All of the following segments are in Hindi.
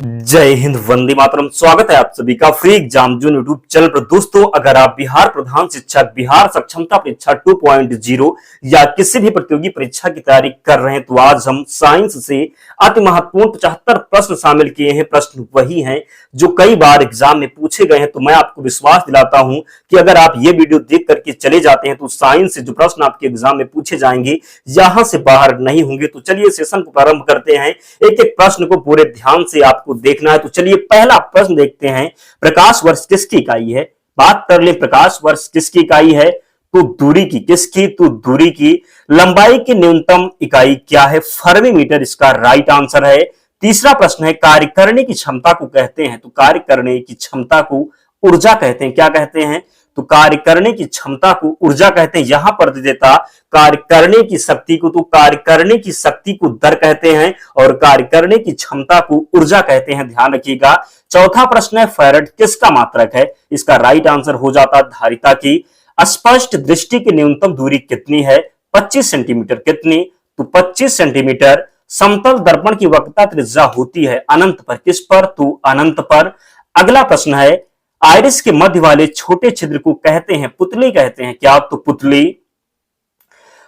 जय हिंद, वंदे मातरम। स्वागत है आप सभी का free exam zone YouTube channel पर। दोस्तों, अगर आप बिहार प्रधान शिक्षक बिहार सक्षमता परीक्षा 2.0 या किसी भी प्रतियोगी परीक्षा की तैयारी कर रहे हैं तो आज हम साइंस से अति महत्वपूर्ण 75 प्रश्न शामिल किए हैं। प्रश्न वही हैं जो कई बार एग्जाम में पूछे गए हैं। तो मैं आपको विश्वास दिलाता हूं कि अगर आप ये वीडियो देख करके चले जाते हैं तो साइंस से जो प्रश्न आपके एग्जाम में पूछे जाएंगे यहां से बाहर नहीं होंगे। तो चलिए सेशन को प्रारंभ करते हैं। एक एक प्रश्न को पूरे ध्यान से आपको देखना है। तो चलिए पहला प्रश्न देखते हैं। प्रकाश वर्ष किसकी इकाई है? बात कर ले, प्रकाश वर्ष किसकी इकाई है? तो दूरी की। किसकी? तो दूरी की। लंबाई की न्यूनतम इकाई क्या है? फर्मी इसका राइट आंसर है। तीसरा प्रश्न है, कार्य करने की क्षमता को कहते हैं। तो कार्य करने की क्षमता को ऊर्जा कहते हैं। क्या कहते हैं? तो कार्य करने की क्षमता को ऊर्जा कहते हैं। यहां पर दे देता कार्य करने की शक्ति को, तो कार्य करने की शक्ति को दर कहते हैं और कार्य करने की क्षमता को ऊर्जा कहते हैं। ध्यान रखिएगा। चौथा प्रश्न है, फैराड किसका मात्रक है? इसका राइट आंसर हो जाता धारिता की। स्पष्ट दृष्टि की न्यूनतम दूरी कितनी है? 25 सेंटीमीटर। कितनी? तो 25 सेंटीमीटर। समतल दर्पण की वक्रता त्रिज्या होती है अनंत पर। किस पर? तो अनंत पर। अगला प्रश्न है, आइरिस के मध्य वाले छोटे छिद्र को कहते हैं, पुतली कहते हैं। क्या? तो पुतली।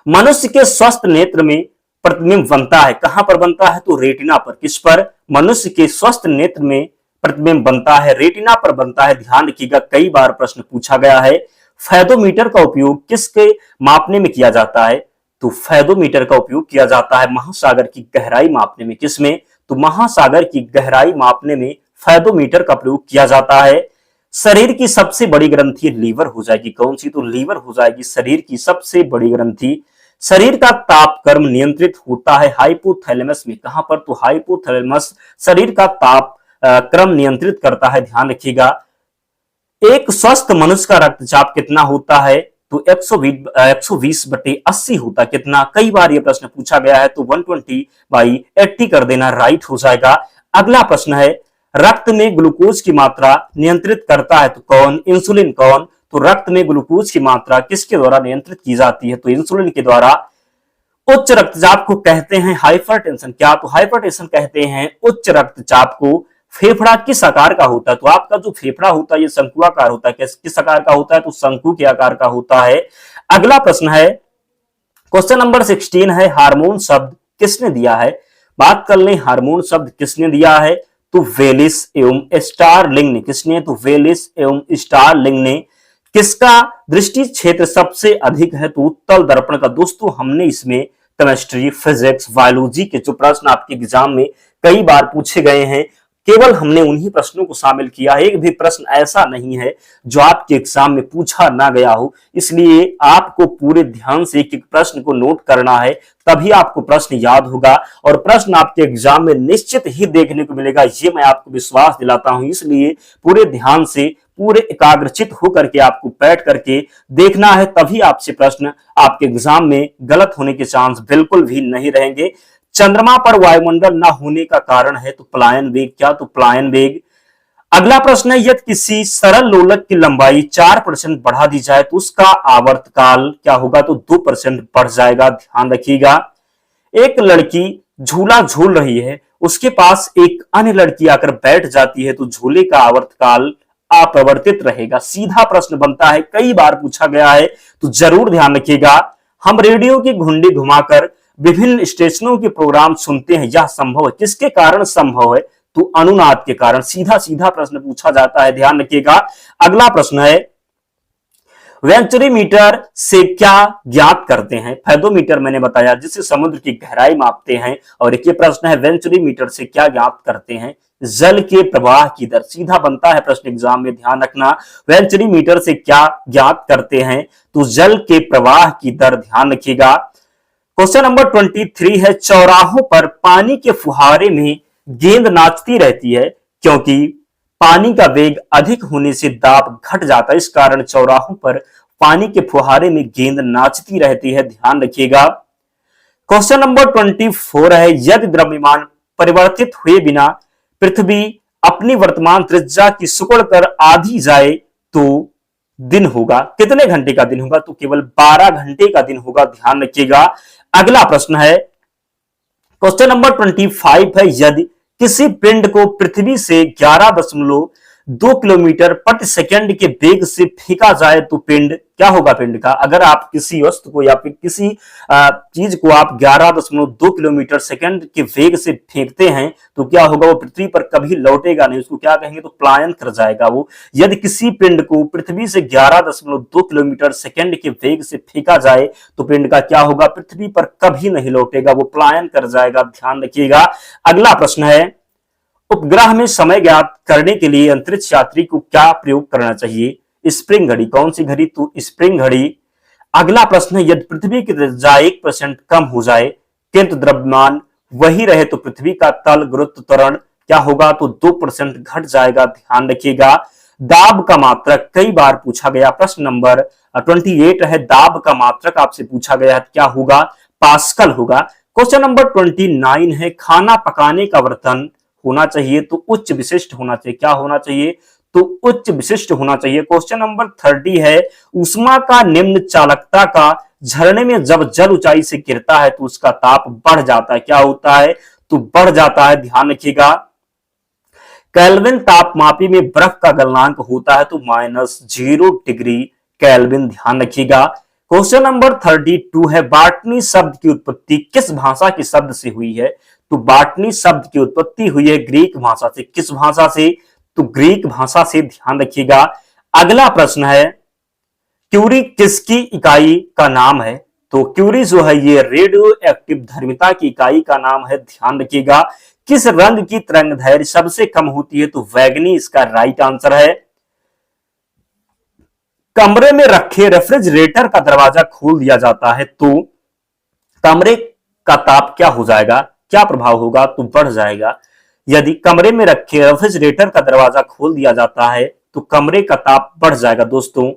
मनुष्य के स्वस्थ नेत्र में प्रतिबिंब बनता है। कहां पर बनता है? तो रेटिना पर। किस पर? मनुष्य के स्वस्थ नेत्र में प्रतिबिंब बनता है, रेटिना पर बनता है। ध्यान रखिएगा, कई बार प्रश्न पूछा गया है। फैदोमीटर का उपयोग किसके मापने में किया जाता है? तो फैदोमीटर का उपयोग किया जाता है महासागर की गहराई मापने में। किसमें? तो महासागर की गहराई मापने में फैदोमीटर का प्रयोग किया जाता है। शरीर की सबसे बड़ी ग्रंथि लीवर हो जाएगी। कौन सी? तो लीवर हो जाएगी शरीर की सबसे बड़ी ग्रंथि। शरीर का ताप कर्म नियंत्रित होता है हाइपोथैलेमस में। कहां पर? तो हाइपोथैलेमस शरीर का ताप क्रम नियंत्रित करता है। ध्यान रखिएगा। एक स्वस्थ मनुष्य का रक्तचाप कितना होता है? तो 120/80 होता। कितना? कई बार यह प्रश्न पूछा गया है, तो 120/80 कर देना राइट हो जाएगा। अगला प्रश्न है, रक्त में ग्लूकोज की मात्रा नियंत्रित करता है तो कौन? इंसुलिन। कौन? तो रक्त में ग्लूकोज की मात्रा किसके द्वारा नियंत्रित की जाती है? तो इंसुलिन के द्वारा। उच्च रक्तचाप को कहते हैं हाइपरटेंशन। क्या? तो हाइपरटेंशन कहते हैं उच्च रक्तचाप को। फेफड़ा किस आकार का होता है? तो आपका जो फेफड़ा होता है ये शंकुआकार होता है। किस आकार का होता है? तो शंकु के आकार का होता है। अगला प्रश्न है, क्वेश्चन नंबर 16 है, हार्मोन शब्द किसने दिया है? बात कर लें, हार्मोन शब्द किसने दिया है? तो वेलिस एवं स्टारलिंग ने। किसने? तो वेलिस एवं स्टारलिंग ने। किसका दृष्टि क्षेत्र सबसे अधिक है? तो उत्तल दर्पण का। दोस्तों, हमने इसमें केमिस्ट्री, फिजिक्स, बायोलॉजी के जो प्रश्न आपके एग्जाम में कई बार पूछे गए हैं, केवल हमने उन्हीं प्रश्नों को शामिल किया है। एक भी प्रश्न ऐसा नहीं है जो आपके एग्जाम में पूछा ना गया हो। इसलिए आपको पूरे ध्यान से एक एक प्रश्न को नोट करना है, तभी आपको प्रश्न याद होगा और प्रश्न आपके एग्जाम में निश्चित ही देखने को मिलेगा। ये मैं आपको विश्वास दिलाता हूं। इसलिए पूरे ध्यान से, पूरे एकाग्रचित होकर के आपको बैठ करके देखना है, तभी आपसे प्रश्न आपके एग्जाम में गलत होने के चांस बिल्कुल भी नहीं रहेंगे। चंद्रमा पर वायुमंडल न होने का कारण है तो पलायन वेग। क्या? तो पलायन वेग। अगला प्रश्न है, यदि किसी सरल लोलक की लंबाई 4% बढ़ा दी जाए तो उसका आवर्तकाल क्या होगा? तो 2% बढ़ जाएगा। ध्यान रखिएगा। एक लड़की झूला झूल रही है, उसके पास एक अन्य लड़की आकर बैठ जाती है तो झूले का आवर्तकाल अपरिवर्तित रहेगा। सीधा प्रश्न बनता है, कई बार पूछा गया है, तो जरूर ध्यान रखिएगा। हम रेडियो की घुंडी घुमाकर विभिन्न स्टेशनों के प्रोग्राम सुनते हैं, यह संभव है। किसके कारण संभव है? तो अनुनाद के कारण। सीधा सीधा प्रश्न पूछा जाता है, ध्यान रखिएगा। अगला प्रश्न है, वेंचुरीमीटर से क्या ज्ञात करते हैं? फैदोमीटर मैंने बताया जिससे समुद्र की गहराई मापते हैं, और एक ये प्रश्न है, वेंचुरीमीटर से क्या ज्ञात करते हैं? जल के प्रवाह की दर। सीधा बनता है प्रश्न एग्जाम में, ध्यान रखना। वेंचुरीमीटर से क्या ज्ञात करते हैं? तो जल के प्रवाह की दर। ध्यान रखिएगा। क्वेश्चन नंबर 23 है, चौराहों पर पानी के फुहारे में गेंद नाचती रहती है क्योंकि पानी का वेग अधिक होने से दाब घट जाता है। इस कारण चौराहों पर पानी के फुहारे में गेंद नाचती रहती है। ध्यान रखिएगा। क्वेश्चन नंबर 24 है, यदि द्रव्यमान परिवर्तित हुए बिना पृथ्वी अपनी वर्तमान त्रिज्या की सिकुड़ कर आधी जाए तो दिन होगा। कितने घंटे का दिन होगा? तो केवल 12 घंटे का दिन होगा। ध्यान रखिएगा। अगला प्रश्न है, क्वेश्चन नंबर 25 है, यदि किसी पिंड को पृथ्वी से 11.2 किलोमीटर प्रति सेकंड के वेग से फेंका जाए तो पिंड क्या होगा? पिंड का अगर आप किसी वस्तु को या फिर किसी चीज को आप 11.2 किलोमीटर सेकंड के वेग से फेंकते हैं तो क्या होगा? वो पृथ्वी पर कभी लौटेगा नहीं, उसको क्या कहेंगे? तो पलायन कर जाएगा वो। यदि किसी पिंड को पृथ्वी से 11.2 किलोमीटर सेकंड के वेग से फेंका जाए तो पिंड का क्या होगा? पृथ्वी पर कभी नहीं लौटेगा, वो पलायन कर जाएगा। ध्यान रखिएगा। अगला प्रश्न है, उपग्रह में समय ज्ञात करने के लिए अंतरिक्ष यात्री को क्या प्रयोग करना चाहिए? स्प्रिंग घड़ी। कौन सी घड़ी? तो स्प्रिंग घड़ी। अगला प्रश्न है, यदि पृथ्वी की त्रिज्या 1% कम हो जाए किंतु द्रव्यमान वही रहे तो पृथ्वी का तल गुरुत्व त्वरण क्या होगा? तो 2% घट जाएगा। ध्यान रखिएगा। दाब का मात्रक कई बार पूछा गया, प्रश्न नंबर 28 है। दाब का मात्रक आपसे पूछा गया है, क्या होगा? पास्कल होगा। क्वेश्चन नंबर 29 है, खाना पकाने का बर्तन होना चाहिए तो उच्च विशिष्ट होना चाहिए। क्या होना चाहिए? तो उच्च विशिष्ट होना चाहिए। क्वेश्चन नंबर 30 है, ऊष्मा का निम्न चालकता का झरने में जब जल ऊंचाई से गिरता है तो उसका ताप बढ़ जाता है। क्या होता है? तो बढ़ जाता है। ध्यान रखिएगा। केल्विन तापमापी में बर्फ का गलनांक होता है तो -0 डिग्री केल्विन। ध्यान रखिएगा। क्वेश्चन नंबर 32 है, बॉटनी शब्द की उत्पत्ति किस भाषा के शब्द से हुई है? तो बॉटनी शब्द की उत्पत्ति हुई है ग्रीक भाषा से। किस भाषा से? तो ग्रीक भाषा से। ध्यान रखिएगा। अगला प्रश्न है, क्यूरी किसकी इकाई का नाम है? तो क्यूरी जो है ये रेडियो एक्टिव धर्मिता की इकाई का नाम है। ध्यान रखिएगा। किस रंग की तरंगदैर्घ्य सबसे कम होती है? तो बैगनी इसका राइट आंसर है। कमरे में रखे रेफ्रिजरेटर का दरवाजा खोल दिया जाता है तो कमरे का ताप क्या हो जाएगा? क्या प्रभाव होगा? तो बढ़ जाएगा। यदि कमरे में रखे रेफ्रिजरेटर का दरवाजा खोल दिया जाता है तो कमरे का ताप बढ़ जाएगा। दोस्तों,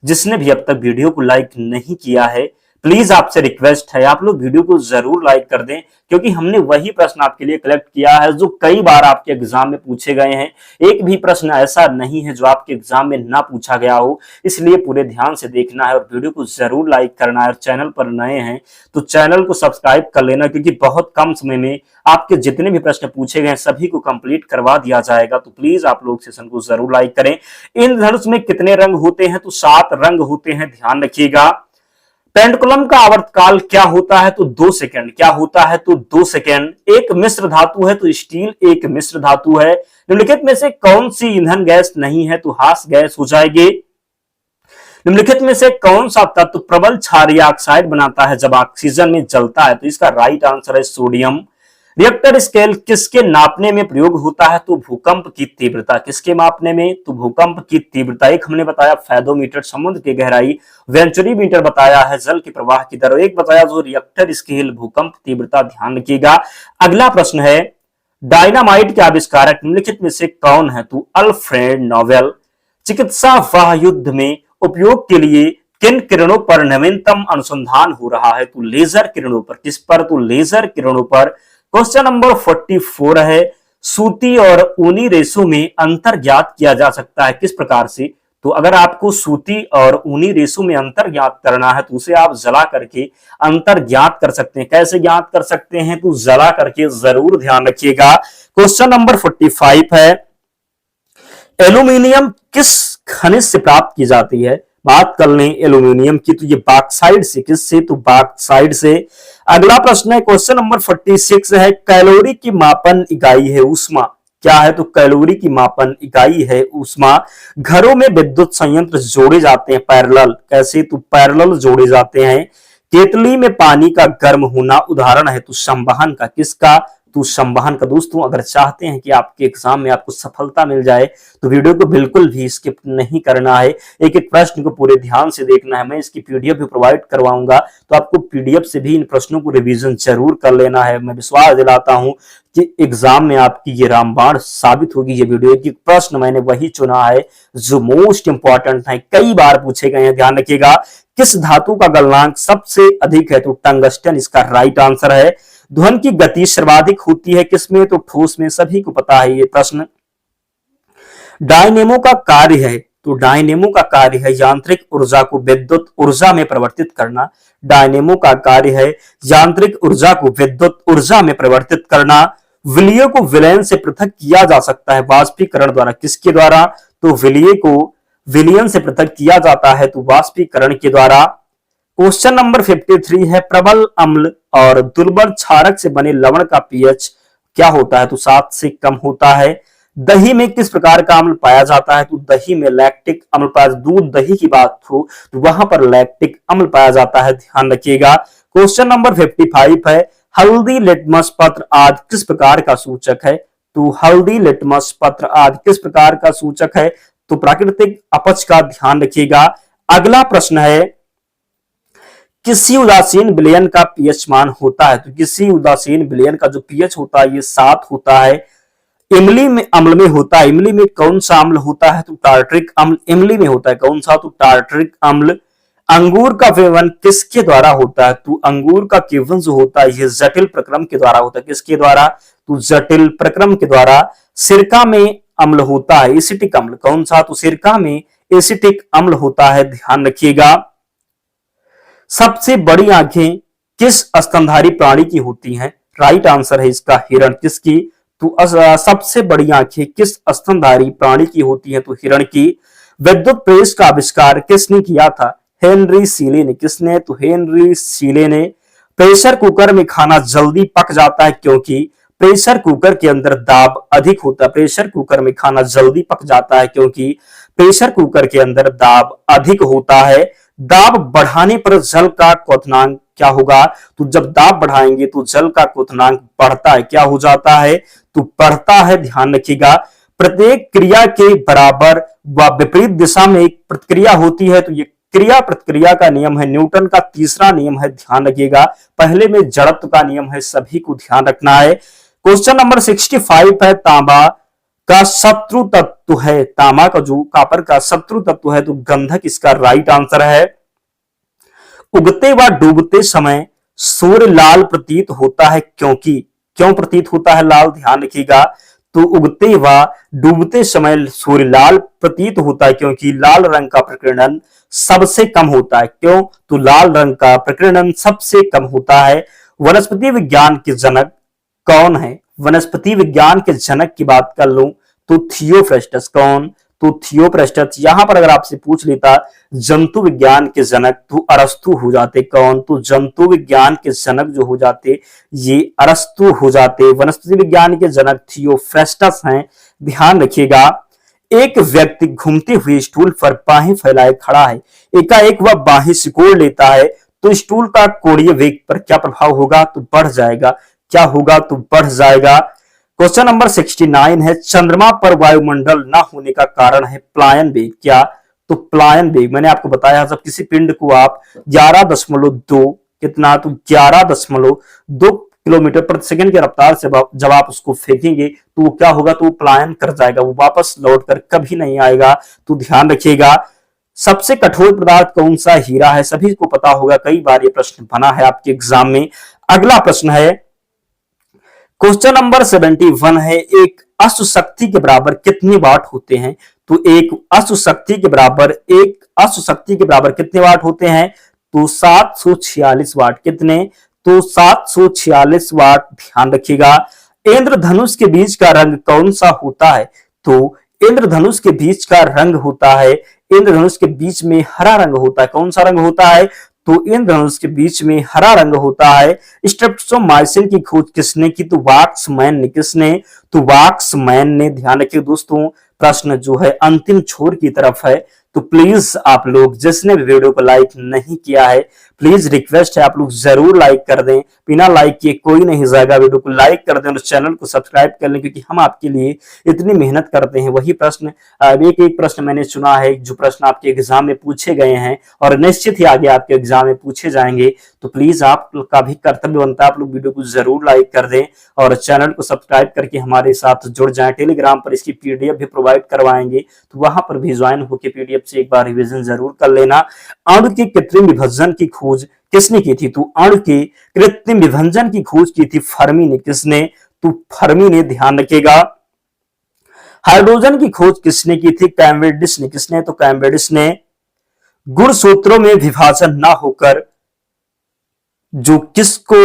जिसने भी अब तक वीडियो को लाइक नहीं किया है, प्लीज आपसे रिक्वेस्ट है आप लोग वीडियो को जरूर लाइक कर दें, क्योंकि हमने वही प्रश्न आपके लिए कलेक्ट किया है जो कई बार आपके एग्जाम में पूछे गए हैं। एक भी प्रश्न ऐसा नहीं है जो आपके एग्जाम में ना पूछा गया हो, इसलिए पूरे ध्यान से देखना है और वीडियो को जरूर लाइक करना है। और चैनल पर नए हैं तो चैनल को सब्सक्राइब कर लेना, क्योंकि बहुत कम समय में आपके जितने भी प्रश्न पूछे गए सभी को कंप्लीट करवा दिया जाएगा। तो प्लीज आप लोग सेशन को जरूर लाइक करें। इंद्रधनुष में कितने रंग होते हैं? तो 7 रंग होते हैं। ध्यान रखिएगा। पेंडुलम का आवर्तकाल क्या होता है? तो 2 सेकंड। क्या होता है? तो 2 सेकंड। एक मिश्र धातु है तो स्टील एक मिश्र धातु है। निम्नलिखित में से कौन सी ईंधन गैस नहीं है? तो हास गैस हो जाएगी। निम्नलिखित में से कौन सा तत्व प्रबल क्षारीय ऑक्साइड बनाता है जब ऑक्सीजन में जलता है? तो इसका राइट आंसर है सोडियम। रिएक्टर स्केल किसके नापने में प्रयोग होता है? तो भूकंप की तीव्रता। किसके मापने में? तो भूकंप की तीव्रता। एक हमने बताया फेदोमीटर समुद्र की गहराई, वेंचुरी मीटर बताया है जल के प्रवाह की दर, एक बताया जो रिएक्टर स्केल भूकंप तीव्रता। ध्यान रखिएगा। अगला प्रश्न है, डायनामाइट के आविष्कारक निम्नलिखित में से कौन है? तो अल्फ्रेड नोबेल। चिकित्सा वाह युद्ध में उपयोग के लिए किन किरणों पर नवीनतम अनुसंधान हो रहा है? तो लेजर किरणों पर। किस पर? तो लेजर किरणों पर। क्वेश्चन नंबर 44 है, सूती और ऊनी रेशों में अंतर ज्ञात किया जा सकता है किस प्रकार से? तो अगर आपको सूती और ऊनी रेशों में अंतर ज्ञात करना है तो उसे आप जला करके अंतर ज्ञात कर सकते हैं। कैसे ज्ञात कर सकते हैं? तो जला करके। जरूर ध्यान रखिएगा। क्वेश्चन नंबर 45 है, एल्यूमिनियम किस खनिज से प्राप्त की जाती है? बात कर लें एल्यूमिनियम की तो ये बॉक्साइड से। किससे? तो बॉक्साइड से। अगला प्रश्न है, क्वेश्चन नंबर 46 है, कैलोरी की मापन इकाई है ऊष्मा। क्या है? तो कैलोरी की मापन इकाई है ऊष्मा। घरों में विद्युत संयंत्र जोड़े जाते हैं पैरेलल। कैसे? तो पैरेलल जोड़े जाते हैं। केतली में पानी का गर्म होना उदाहरण है तो संवहन का। किसका? तो संवहन का। दोस्तों, अगर चाहते हैं कि आपके एग्जाम में आपको सफलता मिल जाए तो वीडियो को बिल्कुल भी स्किप नहीं करना है, एक एक प्रश्न को पूरे ध्यान से देखना है। मैं इसकी पीडीएफ भी प्रोवाइड करवाऊंगा तो आपको पीडीएफ से भी इन प्रश्नों को रिवीजन जरूर कर लेना है। मैं विश्वास दिलाता हूं कि एग्जाम में आपकी ये रामबाण साबित होगी ये वीडियो। एक प्रश्न मैंने वही चुना है जो मोस्ट इंपॉर्टेंट है, कई बार पूछे गए हैं। ध्यान रखिएगा। किस धातु का गलनांक सबसे अधिक है? तो टंगस्टन इसका राइट आंसर है। ध्वनि की गति सर्वाधिक होती है किसमें? तो ठोस में। सभी को पता है ये प्रश्न। डायनेमो का कार्य है तो डायनेमो का कार्य है यांत्रिक ऊर्जा को विद्युत ऊर्जा में परिवर्तित करना। डायनेमो का कार्य है यांत्रिक ऊर्जा को विद्युत ऊर्जा में परिवर्तित करना। विलय को विलयन से पृथक किया जा सकता है वाष्पीकरण द्वारा। किसके द्वारा? तो विलय को विलयन से पृथक किया जाता है तो वाष्पीकरण के द्वारा। क्वेश्चन नंबर 53 है, प्रबल अम्ल और दुर्बल क्षारक से बने लवण का पीएच क्या होता है? तो 7 से कम होता है। दही में किस प्रकार का अम्ल पाया जाता है? तो दही में लैक्टिक अम्ल पाया। दूध दही की बात हो तो वहां पर लैक्टिक अम्ल पाया जाता है, ध्यान रखिएगा। क्वेश्चन नंबर 55 है, हल्दी लिटमस पत्र आदि किस प्रकार का सूचक है? तो हल्दी लिटमस पत्र आदि किस प्रकार का सूचक है? तो प्राकृतिक अपच का, ध्यान रखिएगा। अगला प्रश्न है, किसी उदासीन विलयन का पीएच मान होता है? तो किसी उदासीन विलयन का जो पीएच होता है ये 7 होता है। इमली में अम्ल में होता है। इमली में कौन सा अम्ल होता है? तो टार्टरिक अम्ल इमली में होता है। कौन सा? तो टार्टरिक अम्ल। अंगूर का सेवन किसके द्वारा होता है? तो अंगूर का सेवन जो होता है ये जटिल प्रक्रम के द्वारा होता है। किसके द्वारा? तो जटिल प्रक्रम के द्वारा। सिरका में अम्ल होता है, एसिटिक अम्ल। कौन सा? तो सिरका में एसिटिक अम्ल होता है, ध्यान रखिएगा। सबसे बड़ी आंखें किस स्तनधारी प्राणी की होती हैं? राइट आंसर है इसका हिरण। किसकी? तो सबसे बड़ी आंखें किस स्तनधारी प्राणी की होती हैं? तो हिरण की। विद्युत प्रेस का आविष्कार किसने किया था? हेनरी सीले ने। किसने? तो हेनरी सीले ने। प्रेशर कुकर में खाना जल्दी पक जाता है क्योंकि प्रेशर कुकर के अंदर दाब अधिक होता है। प्रेशर कुकर में खाना जल्दी पक जाता है क्योंकि प्रेशर कुकर के अंदर दाब अधिक होता है। दाब बढ़ाने पर जल का क्वथनांक क्या होगा? तो जब दाब बढ़ाएंगे तो जल का क्वथनांक बढ़ता है। क्या हो जाता है? तो बढ़ता है, ध्यान रखिएगा। प्रत्येक क्रिया के बराबर व विपरीत दिशा में एक प्रतिक्रिया होती है तो ये क्रिया प्रतिक्रिया का नियम है, न्यूटन का तीसरा नियम है, ध्यान रखिएगा। पहले में जड़त्व का नियम है, सभी को ध्यान रखना है। क्वेश्चन नंबर 65 है, तांबा का शत्रु तत्व है। तांबा का जो कॉपर का शत्रु तत्व है तो गंधक इसका राइट आंसर है। उगते व डूबते समय सूर्य लाल प्रतीत होता है क्योंकि, क्यों प्रतीत होता है लाल? ध्यान रखिएगा। तो उगते व डूबते समय सूर्य लाल प्रतीत होता है क्योंकि लाल रंग का प्रकीर्णन सबसे कम होता है। क्यों? तो लाल रंग का प्रकीर्णन सबसे कम होता है। वनस्पति विज्ञान के जनक कौन है? वनस्पति विज्ञान के जनक की बात कर लूं तो थियोफ्रेस्टस। कौन? तो थियोफ्रेस्टस। यहां पर अगर आपसे पूछ लेता जंतु विज्ञान के जनक तो अरस्तु हो जाते। कौन? तो जंतु विज्ञान के जनक जो हो जाते ये अरस्तु हो जाते। वनस्पति विज्ञान के जनक थियोफ्रेस्टस हैं, ध्यान रखिएगा। एक व्यक्ति घूमते हुए स्टूल पर बाहें फैलाए खड़ा है। एकाएक वह बाहें सिकोड़ लेता है तो स्टूल का कोणीय वेग पर क्या प्रभाव होगा? तो बढ़ जाएगा। क्या होगा? तो बढ़ जाएगा। क्वेश्चन नंबर 69 है, चंद्रमा पर वायुमंडल न होने का कारण है प्लायन वेग। क्या? तो प्लायन वेग मैंने आपको बताया जब किसी पिंड को आप 11.2 कितना? तो 11.2 किलोमीटर प्रति सेकंड की रफ्तार से जब आप उसको फेंकेंगे तो वो क्या होगा? तो वो प्लायन कर जाएगा, वो वापस लौटकर कभी नहीं आएगा। तो ध्यान रखिएगा। सबसे कठोर पदार्थ कौन सा? हीरा है। सभी को पता होगा, कई बार ये प्रश्न बना है आपके एग्जाम में। अगला प्रश्न है, क्वेश्चन नंबर 71 है, एक अश्व शक्ति के बराबर कितने वाट होते हैं? तो एक अश्व शक्ति के बराबर कितने वाट होते हैं? तो 746 वाट। कितने? तो 746 वाट, ध्यान रखिएगा। इंद्रधनुष के बीच का रंग कौन सा होता है? तो इंद्रधनुष के बीच का रंग होता है, इंद्रधनुष के बीच में हरा रंग होता है। कौन सा रंग होता है? तो इंद्रधनुष के बीच में हरा रंग होता है। स्ट्रेप्टोमाइसिन की खोज किसने की? तो वाक्समैन ने। किसने? तो वाक्समैन ने। ध्यान रखिए दोस्तों, प्रश्न जो है अंतिम छोर की तरफ है तो प्लीज आप लोग जिसने भी वीडियो को लाइक नहीं किया है प्लीज रिक्वेस्ट है आप लोग जरूर लाइक कर दें। बिना लाइक किए कोई नहीं जाएगा। वीडियो को लाइक कर दें और चैनल को सब्सक्राइब कर लें क्योंकि हम आपके लिए इतनी मेहनत करते हैं। वही प्रश्न एक एक प्रश्न मैंने चुना है जो प्रश्न आपके एग्जाम में पूछे गए हैं और निश्चित ही आगे आपके एग्जाम में पूछे जाएंगे। तो प्लीज आप का भी कर्तव्य बनता है आप लोग वीडियो को जरूर लाइक कर दें और चैनल को सब्सक्राइब करके हमारे साथ जुड़ जाएं। टेलीग्राम पर इसकी पीडीएफ भी प्रोवाइड करवाएंगे तो वहां पर भी ज्वाइन होकर पीडीएफ से एक बार रिवीजन जरूर कर लेना। अणु के कृत्रिम विभाजन की खोज किसने की थी? तो अणु के कृत्रिम विभाजन की खोज की थी फर्मी ने। किसने? तो फर्मी ने, ध्यान रखिएगा। हाइड्रोजन की खोज किसने की थी? कैम्ब्रिड्ज ने। किसने? तो कैम्ब्रिड्ज ने। गुणसूत्रों में विभाजन ना होकर जो किसको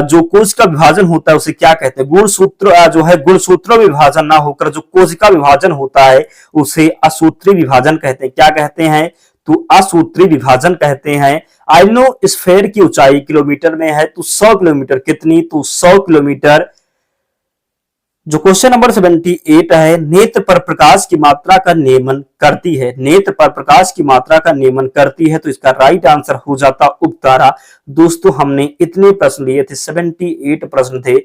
जो कोशिका विभाजन होता है उसे क्या कहते हैं? गुणसूत्र जो है गुणसूत्र विभाजन ना होकर जो कोशिका विभाजन होता है उसे असूत्री विभाजन कहते हैं। क्या कहते हैं? तो असूत्री विभाजन कहते हैं। आइनोस्फेयर की ऊंचाई किलोमीटर में है, तो 100 किलोमीटर। कितनी? तो 100 किलोमीटर। जो क्वेश्चन नंबर 78 है, नेत्र पर प्रकाश की मात्रा का नियमन करती है। नेत्र पर प्रकाश की मात्रा का नियमन करती है, तो इसका राइट आंसर हो जाता उपतारा। दोस्तों हमने इतने प्रश्न लिए थे, 78 प्रश्न थे।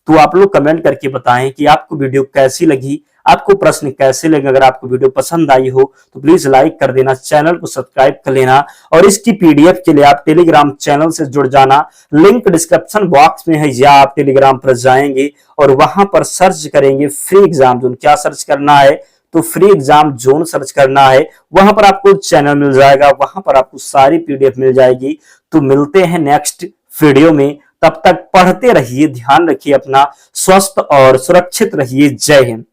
तो आप लोग कमेंट करके बताएं कि आपको वीडियो कैसी लगी, आपको प्रश्न कैसे लगे। अगर आपको वीडियो पसंद आई हो तो प्लीज लाइक कर देना, चैनल को सब्सक्राइब कर लेना, और इसकी पीडीएफ के लिए आप टेलीग्राम चैनल से जुड़ जाना। लिंक डिस्क्रिप्शन बॉक्स में है, या आप टेलीग्राम पर जाएंगे और वहां पर सर्च करेंगे फ्री एग्जाम जोन। क्या सर्च करना है? तो फ्री एग्जाम जोन सर्च करना है। वहां पर आपको चैनल मिल जाएगा, वहां पर आपको सारी पीडीएफ मिल जाएगी। तो मिलते हैं नेक्स्ट वीडियो में, तब तक पढ़ते रहिए, ध्यान रखिए अपना, स्वस्थ और सुरक्षित रहिए। जय हिंद।